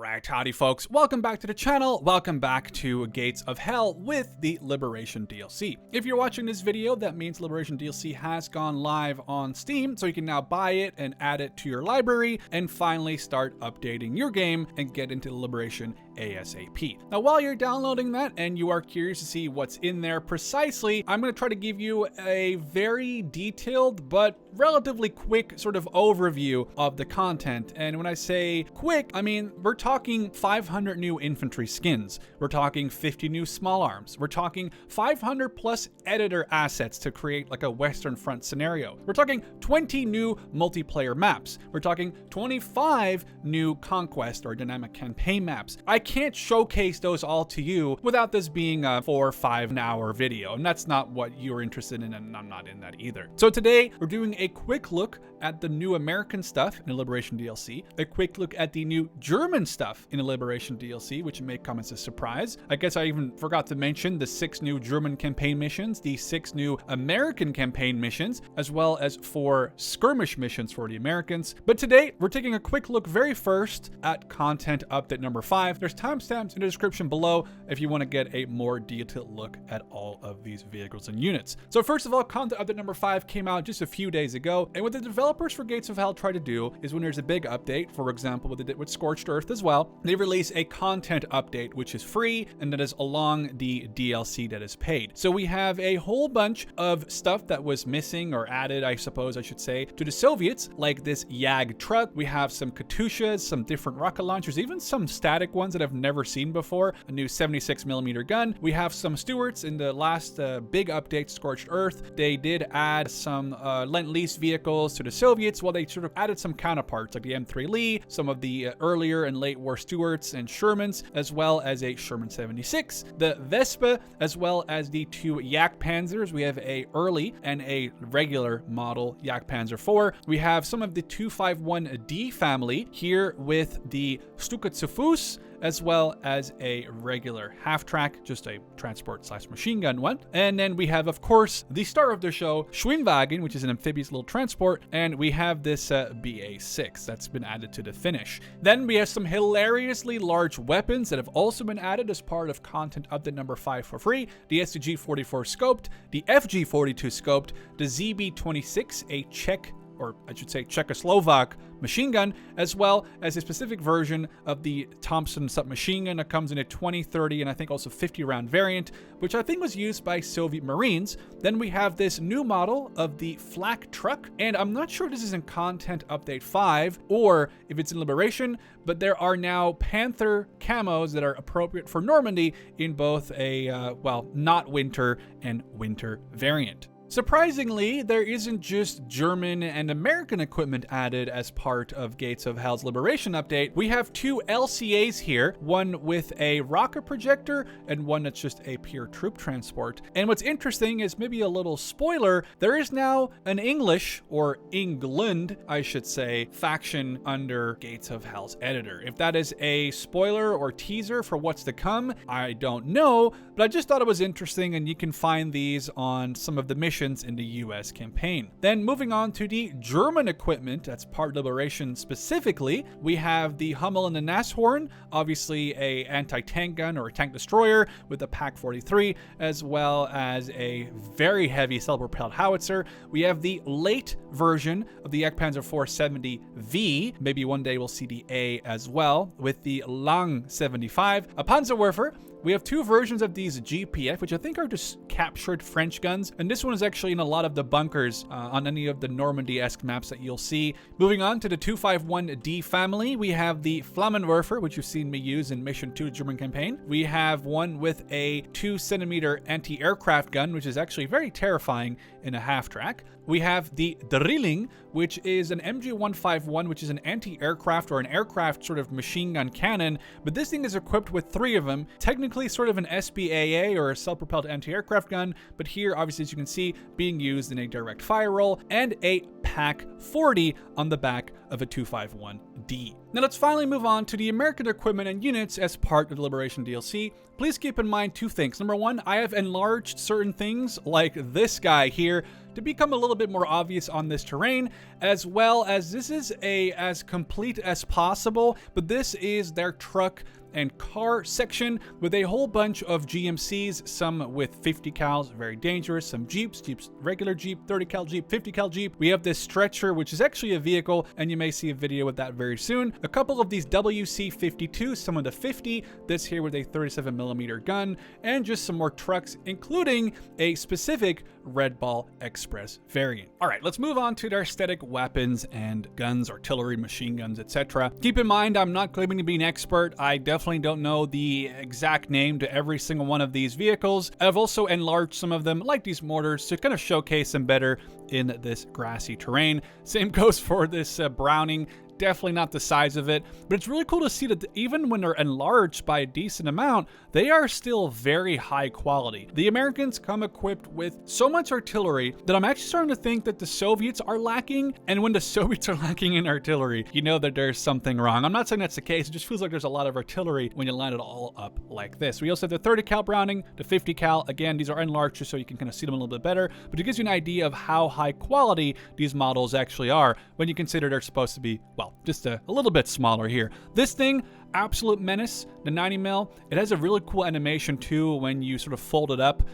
Alright, howdy folks, welcome back to the channel, welcome back to Gates of Hell with the Liberation DLC. If you're watching this video, that means Liberation DLC has gone live on Steam, so you can now buy it and add it to your library and finally start updating your game and get into Liberation ASAP. Now while you're downloading that and you are curious to see what's in there precisely, I'm going to try to give you a very detailed but relatively quick sort of overview of the content. And when I say quick, I mean we're talking 500 new infantry skins, we're talking 50 new small arms, we're talking 500 plus editor assets to create like a Western Front scenario, we're talking 20 new multiplayer maps, we're talking 25 new conquest or dynamic campaign maps. I can't showcase those all to you without this being a 4 or 5 hour video, and that's not what you're interested in, and I'm not in that either. So today we're doing a quick look at the new American stuff in the Liberation DLC, a quick look at the new German stuff in the Liberation DLC, which may come as a surprise. I guess I even forgot to mention the 6 new German campaign missions, the 6 new American campaign missions, as well as 4 skirmish missions for the Americans. But today we're taking a quick look very first at content update number 5. There's timestamps in the description below if you want to get a more detailed look at all of these vehicles and units. So first of all, content update number 5 came out just a few days ago, and what the developers for Gates of Hell try to do is when there's a big update, for example what they did with Scorched Earth as well, they release a content update which is free and that is along the DLC that is paid. So we have a whole bunch of stuff that was missing or added, I suppose I should say, to the Soviets, like this YAG truck. We have some Katyushas, some different rocket launchers, even some static ones that I've never seen before, a new 76mm gun. We have some Stuarts in the last big update, Scorched Earth. They did add some Lend-Lease vehicles to the Soviets. Well, they sort of added some counterparts like the M3 Lee, some of the earlier and late war Stuarts and Shermans, as well as a Sherman 76, the Vespa, as well as the 2 Yak Panzers. We have a early and a regular model Yak Panzer IV. We have some of the 251D family here with the Stuka zu Fuß, as well as a regular half-track, just a transport/machine gun one. And then we have, of course, the star of the show, Schwimmwagen, which is an amphibious little transport, and we have this BA6 that's been added to the finish. Then we have some hilariously large weapons that have also been added as part of content update number 5 for free. The SPG-44 scoped, the FG-42 scoped, the ZB-26, a Czech, or I should say Czechoslovak machine gun, as well as a specific version of the Thompson submachine gun that comes in a 20, 30, and I think also 50 round variant, which I think was used by Soviet Marines. Then we have this new model of the flak truck, and I'm not sure if this is in content update 5 or if it's in Liberation, but there are now Panther camos that are appropriate for Normandy in both a, well, not winter and winter variant. Surprisingly, there isn't just German and American equipment added as part of Gates of Hell's Liberation update. We have 2 LCAs here, one with a rocket projector and one that's just a pure troop transport. And what's interesting is, maybe a little spoiler, there is now an English, or England, I should say, faction under Gates of Hell's editor. If that is a spoiler or teaser for what's to come, I don't know, but I just thought it was interesting, and you can find these on some of the missions in the US campaign. Then moving on to the German equipment that's part of Liberation specifically, we have the Hummel and the Nashorn, obviously a anti-tank gun or a tank destroyer with the Pak-43, as well as a very heavy self-propelled howitzer. We have the late version of the Jagdpanzer 470V, maybe one day we'll see the A as well, with the Lang 75, a Panzerwerfer. We have 2 versions of these GPF, which I think are just captured French guns, and this one is actually in a lot of the bunkers on any of the Normandy-esque maps that you'll see. Moving on to the 251D family, we have the Flammenwerfer, which you've seen me use in Mission 2 German campaign. We have one with a 2cm anti-aircraft gun, which is actually very terrifying in a half-track. We have the Drilling, which is an MG-151, which is an anti-aircraft or an aircraft sort of machine gun cannon, but this thing is equipped with 3 of them, technically sort of an SPAA or a self-propelled anti-aircraft gun, but here obviously, as you can see, being used in a direct fire role, and a Pak-40 on the back of a 251 D. Now let's finally move on to the American equipment and units as part of the Liberation DLC. Please keep in mind two things. Number one, I have enlarged certain things like this guy here to become a little bit more obvious on this terrain, as well as this is as complete as possible, but this is their truck and car section with a whole bunch of GMCs, some with 50 cals, very dangerous, some Jeeps, regular Jeep, 30 cal Jeep, 50 cal Jeep. We have this stretcher, which is actually a vehicle, and you may see a video with that very soon. A couple of these WC-52, some of the 50, this here with a 37mm gun, and just some more trucks, including a specific Red Ball Express variant. All right, let's move on to their aesthetic weapons and guns, artillery, machine guns, etc. Keep in mind, I'm not claiming to be an expert. I definitely don't know the exact name to every single one of these vehicles. I've also enlarged some of them, like these mortars, to kind of showcase them better in this grassy terrain. Same goes for this Browning. Definitely not the size of it, but it's really cool to see that even when they're enlarged by a decent amount, they are still very high quality. The Americans come equipped with so much artillery that I'm actually starting to think that the Soviets are lacking, and when the Soviets are lacking in artillery, you know that there's something wrong. I'm not saying that's the case, it just feels like there's a lot of artillery when you line it all up like this. We also have the 30 cal Browning, the 50 cal, again, these are enlarged just so you can kind of see them a little bit better, but it gives you an idea of how high quality these models actually are when you consider they're supposed to be, well, just a little bit smaller here. This thing, absolute menace, the 90mm. It has a really cool animation too when you sort of fold it up.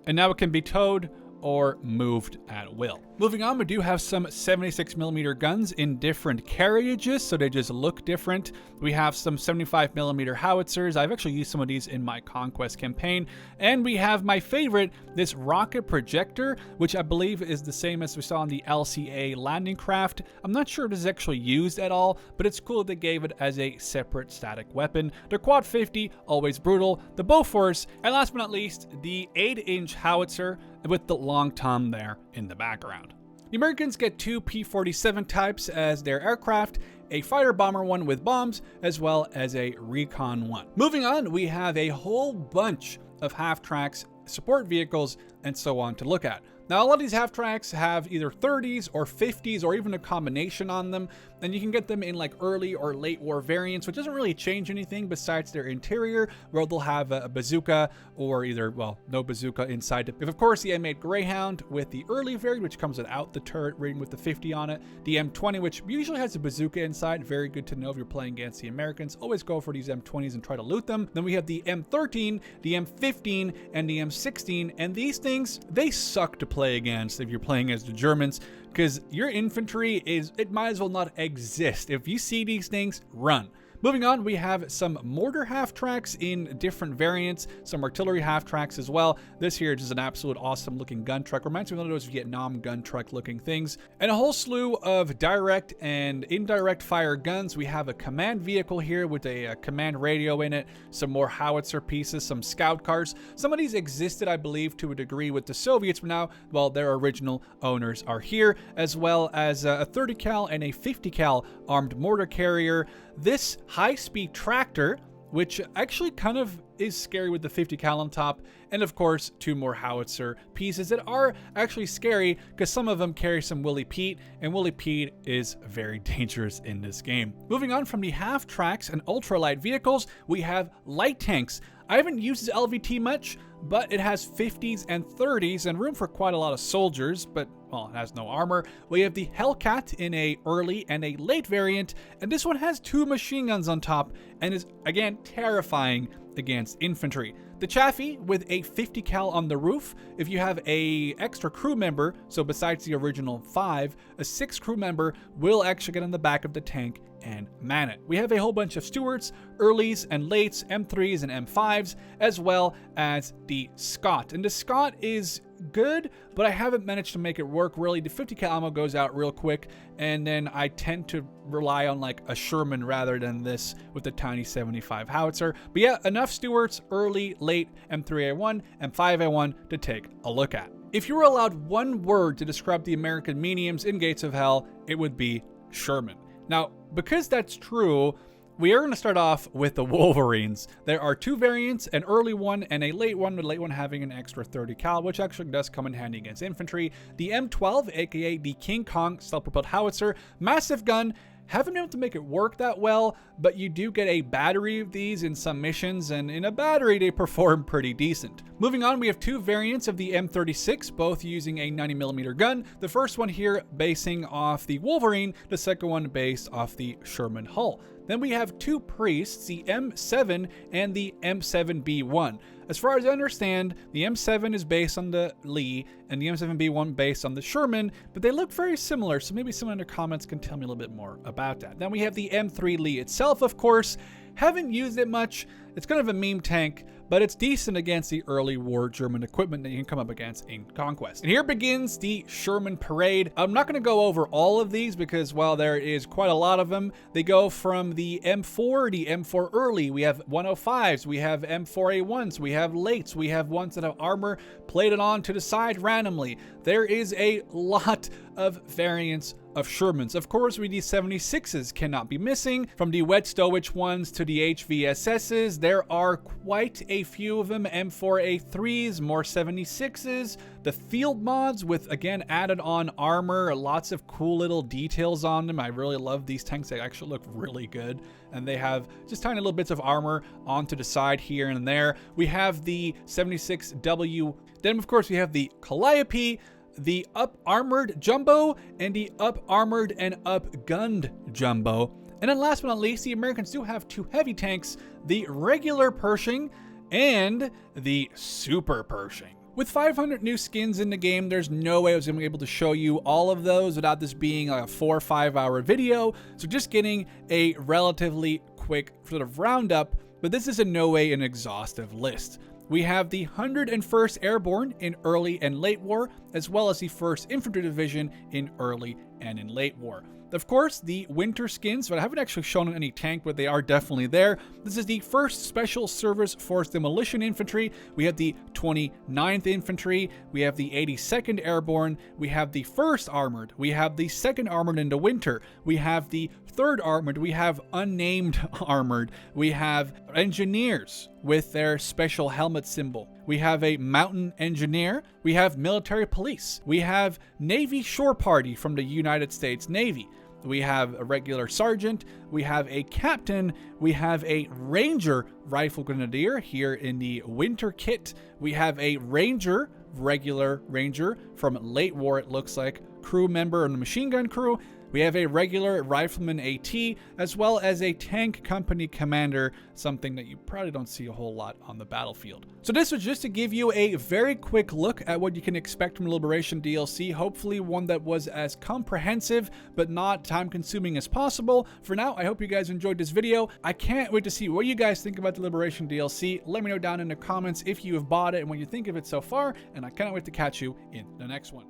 And now it can be towed or moved at will. Moving on, we do have some 76mm guns in different carriages, so they just look different. We have some 75mm howitzers. I've actually used some of these in my Conquest campaign. And we have my favorite, this rocket projector, which I believe is the same as we saw in the LCA landing craft. I'm not sure if this is actually used at all, but it's cool that they gave it as a separate static weapon. The Quad 50, always brutal. The Bofors, and last but not least, the 8-inch howitzer with the long tom there in the background. The Americans get two P-47 types as their aircraft, a fighter bomber one with bombs, as well as a recon one. Moving on, we have a whole bunch of half-tracks, support vehicles, and so on to look at. Now, a lot of these half-tracks have either 30s or 50s or even a combination on them, and you can get them in like early or late war variants, which doesn't really change anything besides their interior, where they'll have a bazooka or either, well, no bazooka inside. We have, of course, the M8 Greyhound with the early variant, which comes without the turret ring with the 50 on it. The M20, which usually has a bazooka inside. Very good to know if you're playing against the Americans. Always go for these M20s and try to loot them. Then we have the M13, the M15, and the M16, and these things, they suck to play against if you're playing as the Germans, because your infantry it might as well not exist. If you see these things, run. Moving on, we have some mortar half-tracks in different variants, some artillery half-tracks as well. This here is just an absolute awesome looking gun truck. Reminds me of one of those Vietnam gun truck looking things. And a whole slew of direct and indirect fire guns. We have a command vehicle here with a command radio in it, some more howitzer pieces, some scout cars. Some of these existed, I believe, to a degree with the Soviets, but now, well, their original owners are here, as well as a 30 cal and a 50 cal armed mortar carrier. This high-speed tractor, which actually kind of is scary with the 50 cal on top, and of course, two more howitzer pieces that are actually scary because some of them carry some Willie Pete, and Willie Pete is very dangerous in this game. Moving on from the half-tracks and ultralight vehicles, we have light tanks. I haven't used this LVT much, but it has 50s and 30s and room for quite a lot of soldiers, but, well, it has no armor. We have the Hellcat in a early and a late variant, and this one has two machine guns on top and is, again, terrifying against infantry. The Chaffee with a 50 cal on the roof. If you have a extra crew member, so besides the original 5, a 6th crew member will actually get on the back of the tank and man it. We have a whole bunch of Stuarts, earlies and lates, M3s and M5s, as well as the Scott. And the Scott is good, but I haven't managed to make it work really. The 50 cal ammo goes out real quick, and then I tend to rely on like a Sherman rather than this with the tiny 75 howitzer. But yeah, enough Stuarts, early, late, M3A1, and 5A1 to take a look at. If you were allowed one word to describe the American mediums in Gates of Hell, it would be Sherman. Now, because that's true, we are going to start off with the Wolverines. There are 2 variants, an early one and a late one, the late one having an extra 30 cal, which actually does come in handy against infantry. The M12, aka the King Kong self-propelled howitzer, massive gun. Haven't been able to make it work that well, but you do get a battery of these in some missions, and in a battery they perform pretty decent. Moving on, we have 2 variants of the M36, both using a 90mm gun. The first one here basing off the Wolverine, the second one based off the Sherman hull. Then we have 2 priests, the M7 and the M7B1. As far as I understand, the M7 is based on the Lee and the M7B1 based on the Sherman, but they look very similar, so maybe someone in the comments can tell me a little bit more about that. Then we have the M3 Lee itself, of course. Haven't used it much. It's kind of a meme tank, but it's decent against the early war German equipment that you can come up against in Conquest. And here begins the Sherman parade. I'm not going to go over all of these because, well, there is quite a lot of them. They go from the M4, the M4 early, we have 105s, we have M4A1s, we have lates, we have ones that have armor plated on to the side randomly. There is a lot of variants of Shermans. Of course, the 76s cannot be missing. From the Wet Stowage ones to the HVSSs, there are quite a few of them. M4A3s, more 76s, the field mods with, again, added on armor, lots of cool little details on them. I really love these tanks. They actually look really good, and they have just tiny little bits of armor onto the side here and there. We have the 76W. Then, of course, we have the Calliope, the up-armored jumbo, and the up-armored and up-gunned jumbo. And then last but not least, the Americans do have 2 heavy tanks, the regular Pershing and the super Pershing. With 500 new skins in the game, there's no way I was going to be able to show you all of those without this being like a 4 or 5 hour video. So just getting a relatively quick sort of roundup, but this is in no way an exhaustive list. We have the 101st Airborne in early and late war, as well as the 1st Infantry Division in early and in late war. Of course, the winter skins, but I haven't actually shown any tank, but they are definitely there. This is the 1st Special Service Force Demolition Infantry. We have the 29th Infantry. We have the 82nd Airborne. We have the 1st Armored. We have the 2nd Armored in the winter. We have the 3rd Armored. We have unnamed Armored. We have Engineers with their special helmet symbol. We have a Mountain Engineer. We have Military Police. We have Navy Shore Party from the United States Navy. We have a regular sergeant, we have a captain, we have a ranger rifle grenadier here in the winter kit. We have a ranger, regular ranger from late war, it looks like, crew member in the machine gun crew. We have a regular rifleman AT, as well as a tank company commander, something that you probably don't see a whole lot on the battlefield. So this was just to give you a very quick look at what you can expect from Liberation DLC, hopefully one that was as comprehensive but not time-consuming as possible. For now, I hope you guys enjoyed this video. I can't wait to see what you guys think about the Liberation DLC. Let me know down in the comments if you have bought it and what you think of it so far, and I cannot wait to catch you in the next one.